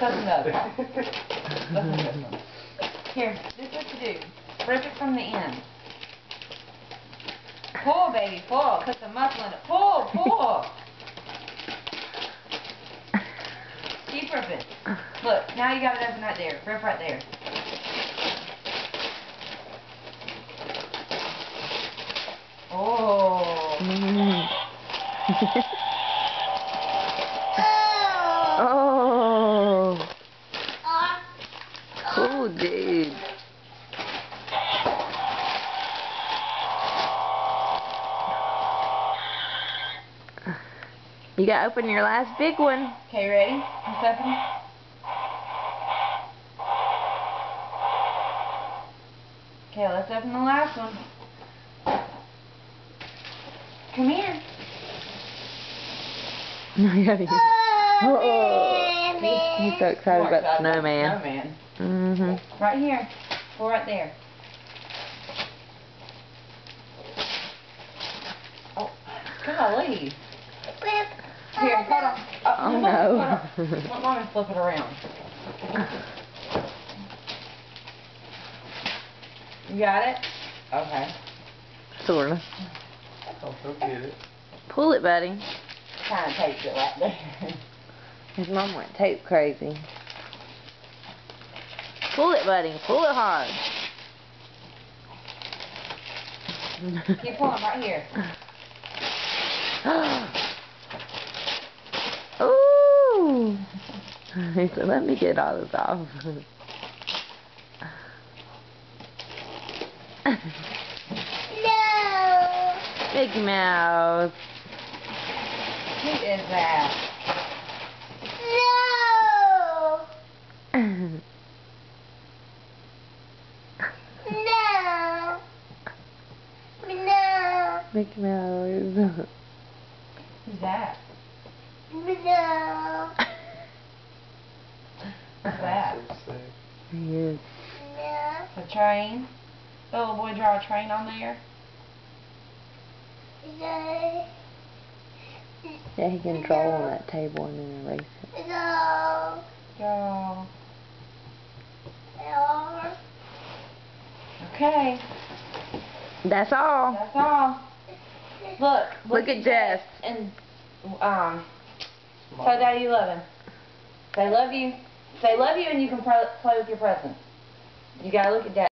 open those. Let's open this one. Here, this is what you do. Rip it from the end. Pull, baby, pull. Put some muscle in it. Pull, pull. Keep ripping. Look, now you got it open right there. Rip right there. Oh. Oh. Cool, dude. You gotta open your last big one. Okay, ready? Let's open it. Okay, let's open the last one. Come here. Oh, he's so excited about the snowman. Snowman. Right here. Pull right there. Oh, golly. Here, hold on. Oh no. Let Mommy flip it around. You got it? Okay. Sorta. I'll go get it. Pull it, buddy. Kind of takes it right there. His mom went tape crazy. Pull it, buddy. Pull it hard. Keep pulling right here. Ooh! He said, let me get all this off. No! Mickey Mouse. Who is that? No! No! No! Mickey Mouse. Who's that? No! What's that? He is. No! A train? The little boy draw a train on there? No! Yeah, he can draw on that table and then erase it. No! Draw. No! Okay. That's all. That's all. Look at Jess. And tell Daddy you love him. Say love you. Say love you and you can play with your presents. You gotta look at Daddy.